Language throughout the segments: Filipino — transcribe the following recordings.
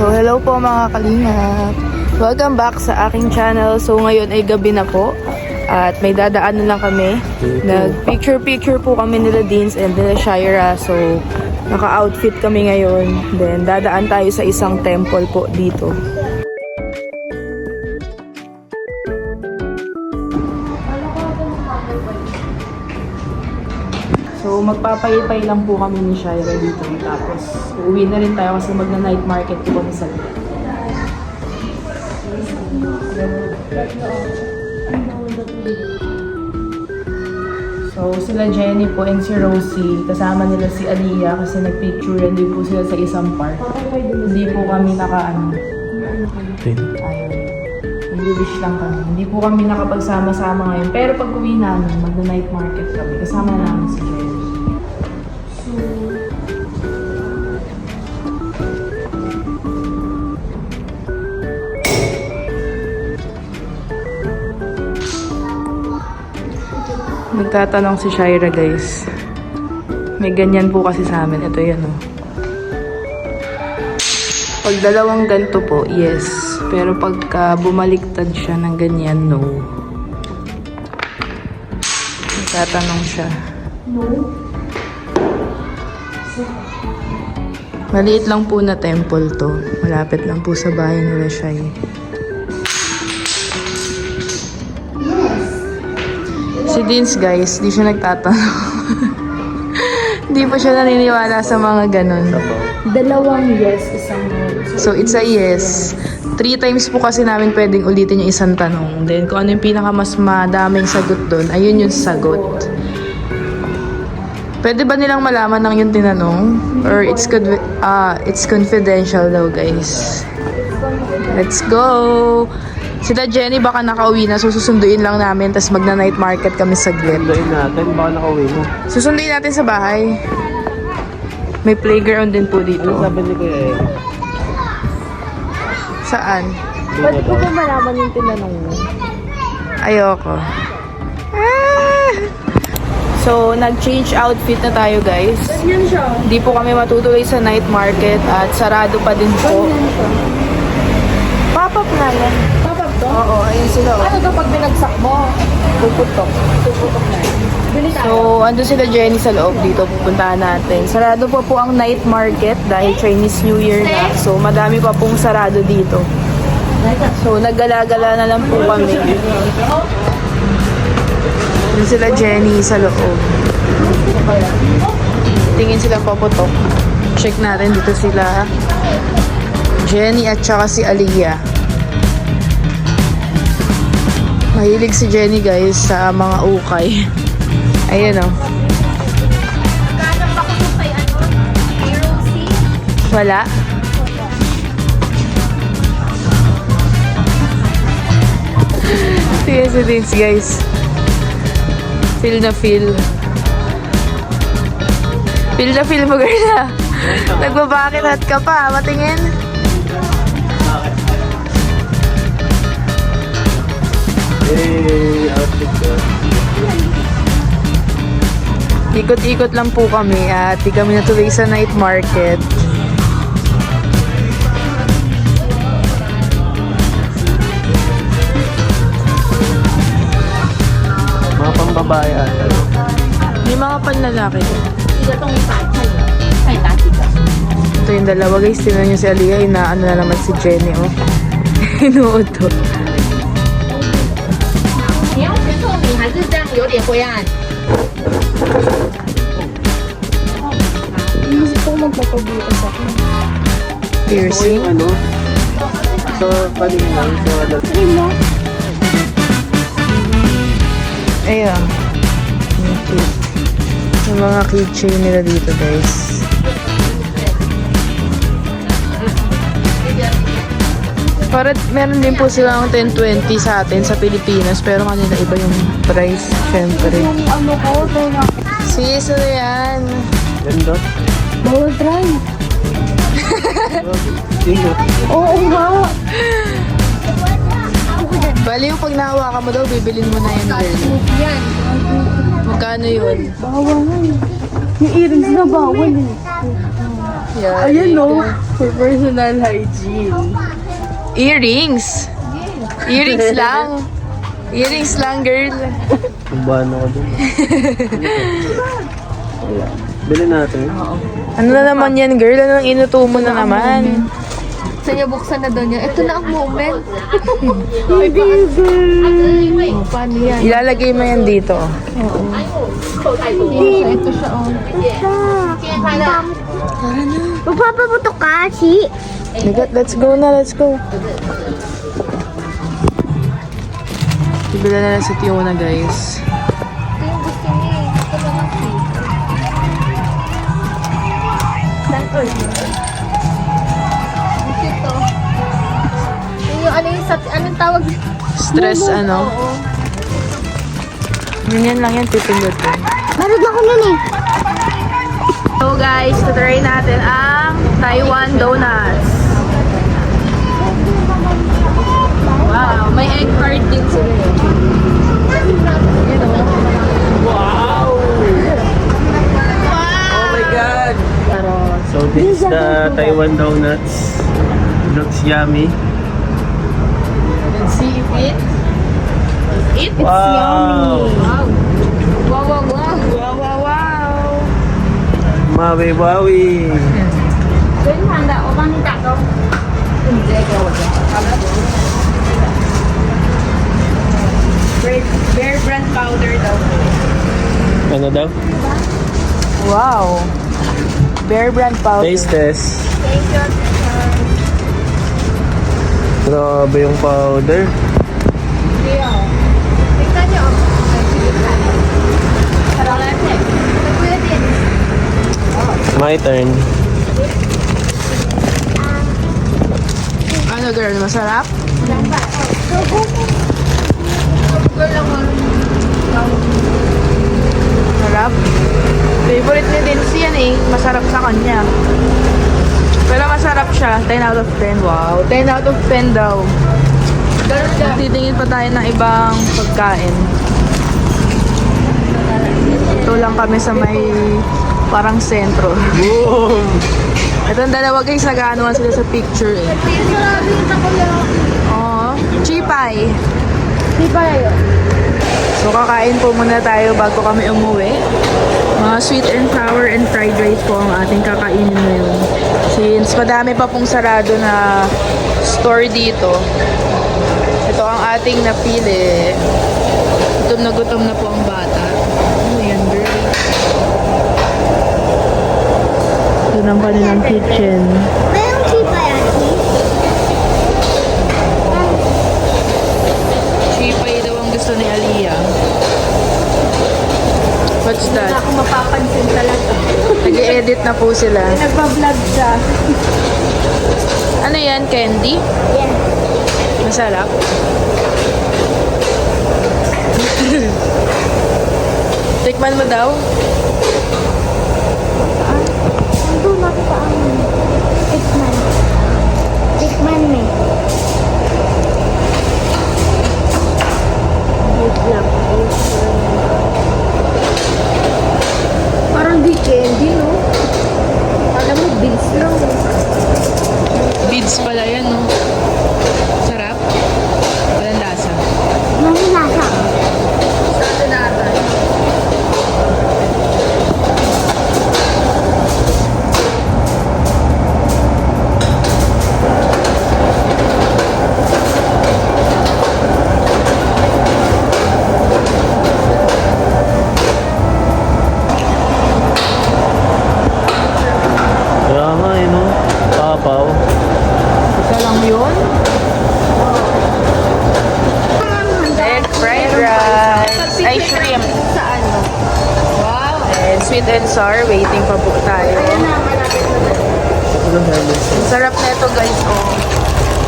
So hello po mga kalingap. Welcome back sa aking channel. So ngayon ay gabi na po. At may dadaan na lang kami. Nag-picture po kami nila Deans and nila Shira. So naka-outfit kami ngayon. Then dadaan tayo sa isang temple po dito. So, magpapaypay lang po kami ni Shira dito. Tapos, uuwi na rin tayo kasi magna-night market po kami sa gabi. So, sila Jenny po and si Rosie. Kasama nila si Aliyah kasi nagpicture din po sila sa isang park. Hindi po kami naka-ano. Ayun. Nag-wish lang kami. Hindi po kami nakapagsama-sama ngayon. Pero pag uwi namin, magna-night market kami. Kasama namin si Jenny. Nagtatanong si Shira guys. May ganyan po kasi sa amin. Ito yan oh. Pag dalawang ganito po, yes. Pero pagka bumaliktad siya ng ganyan, no. Nagtatanong siya. No. Maliit lang po na temple to. Malapit lang po sa bahay nila siya eh. Si Deans guys, di siya nagtatanong. Di pa siya naniniwala sa mga ganun. Dalawang yes, isang no. So it's a yes. 3 times po kasi namin pwedeng ulitin yung isang tanong. Then kung ano yung pinaka mas madaming sagot doon, ayun yung sagot. Pwede ba nilang malaman ng yung tinanong? Or it's confidential daw guys. Let's go! Sila Jenny baka nakauwi na, so susunduin lang namin, tapos magna-night market kami saglit. Susunduin natin, baka nakauwi na. Susunduin natin sa bahay. May playground din po dito. Ano sabi ni Kuya Eric? Saan? Ba't ko ba malaman yung tinanong mo? Ayoko. So, nag-change outfit na tayo guys. Ganyan siya. Hindi po kami matutuloy sa night market at sarado pa din po. Ganyan siya. Pop-up na lang. Papap to? Oo, ayun sila. Ano to pag binagsak mo? Puputok. Tuputok na. Bili tayo. So, andun sila Jenny sa loob dito. Pupuntahan natin. Sarado pa po ang night market dahil Chinese New Year na. So, madami pa pong sarado dito. So, naggala-gala na lang po kami. Andun sila Jenny sa loob. Tingin sila paputok. Check natin dito sila Jenny at saka si Aliyah. Mahilig si Jenny guys sa mga ukay. Ayan o. Naghanap ako kung kay kay Rosie. Wala. Sige si Deans guys. Feel na feel. Feel na feel mo girl. Nagbabakit hat ka pa. Matingin. Eh, outfit ko. Ikot-ikot lang po kami at di kami natuloy sa night market. Mga pambabae ata. May mga panlalaki. Ito tong tatay. Ay, tati ka. Ito yung dalawa guys. Tingnan nyo si Aliyah. Inaano na naman si Jenny oh. Inuod to. 你要全透明还是这样有点灰暗？Inisip ko magpapabutas ako. Piercing. Ano? So, paling lang. So, ano? Trim mo? Ayan. Yung cute. Yung mga keychain nila dito guys. Para meron din po silang 10-20 sa atin sa Pilipinas. Pero kanila iba yung price. Syempre. Yung ano ko, tayo Sis, ano yan? Ganda. bawal try. Sino? Oo nga. Baliw pag nahawakan mo daw, bibilin mo na yan girl. Yan. Magkano yun? Bawal. Yung earrings na bawal eh. Yeah, Ayan no, for personal hygiene. Earrings. Earrings lang. Earrings lang, girl. Kumbahan ako dun. Bili natin. Ano na naman yan, girl? Ano nang inuto mo na naman? Sa'yo buksan na daw niya. Ito na ang moment. Paano yan? Ilalagay mo yan dito. Ito siya oh. Magpapaputok ka, si. Let's go na, let's go. Bibila na lang si Tiona, guys. Ito yung gusto niya eh. Ito naman si. Ito. Yung ano yung anong tawag? Stress, ano? Oo. Ganyan lang yan, pipindutin. Marag ako nun eh. So guys, tutry natin ang Taiwan Donuts. Wow, may egg card din sila eh. Wow! Oh my God! So this is the Taiwan donuts. Looks yummy. Let's see if it's Wow! Wow! Wow, wow, wow! Wow, wow, wow! Mawi-wawi! Bear brand powder daw. Ano daw? Wow! Bear brand powder. Taste test. Grabe yung powder. Tingnan niyo. My turn. Ano girl, masarap? Sarap. Favorite ni Dincy yan eh. Masarap sa kanya. Pero masarap siya. 10 out of 10. Wow. 10 out of 10 daw. Titingin pa tayo ng ibang pagkain. Ito lang kami sa may parang sentro. Boom! Itong dalawa guys, nag-aanuhan sila sa picture eh. Oo. Chipay. Di ba yun? So kakain po muna tayo bago kami umuwi. Mga sweet and sour and fried rice po ang ating kakainin ngayon. Since madami pa pong sarado na store dito, ito ang ating napili. Gutom na po ang bata. Ano yan, girl? Ito ang kanilang kitchen. Mayroong chipa yan, si. Chipay daw ang gusto ni Aliyah. What's that? Ako mapapansin talaga. Nag-edit na po sila. Nagpa-vlog siya. Ano yan, candy? Yan. Masarap. Tikman mo daw. Ando nakita ang tikman. Tikman me. Parang di candy, no? Alam mo, beans lang. Beads pala yan, no? Sarap. Walang lasa. May lasa. Sabi natin. Kaya nga eh, no? Papaw. Ito lang yun. Egg fried rice. Ay, shrimp. Sa ano? Wow. And sweet and sour. Waiting pa po tayo. Ito lang helmet. Ang sarap na ito, guys. Oh.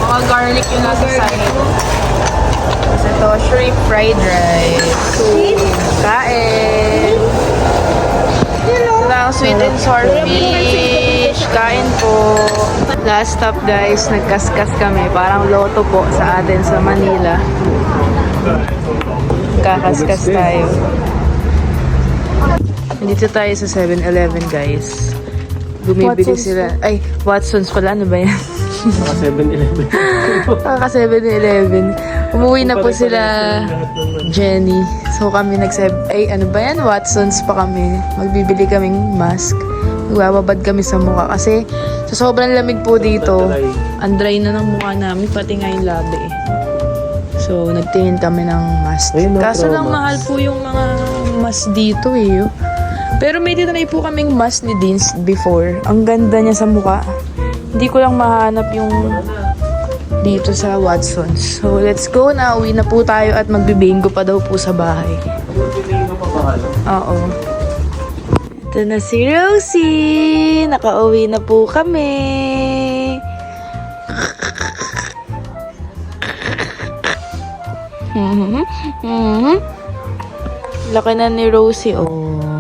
Mga garlic yung nasa side. Tapos ito, shrimp fried rice. Kain. Ito lang, sweet and sour fish. Kain po. Last stop, guys. Nagkaskas kami. Parang loto po sa atin sa Manila. Kakaskas tayo. Dito tayo sa 7-Eleven, guys. Bumibili Watsons sila. Ay, Watsons pala. Ano ba yan? Mga 7-Eleven. Kaka 7-Eleven. Umuwi na po sila Jenny. So kami ay ano ba yan? Watsons pa kami. Magbibili kaming mask. Magbababad kami sa mukha. Kasi sa sobrang lamig po dito, ang dry na ng mukha namin. Pati nga yung labi eh. So nagtingin kami ng mask. Ayun, no, Kaso lang Pro Max. mahal po yung mga mask dito eh. Pero may tinry po kaming mask ni Deans before. Ang ganda niya sa mukha. Hindi ko lang mahanap yung dito sa Watsons. So, let's go na. Uwi na po tayo at magbibingo pa daw po sa bahay. Oo. Ito na si Rosie. Nakauwi na po kami. Laki na ni Rosie, oh.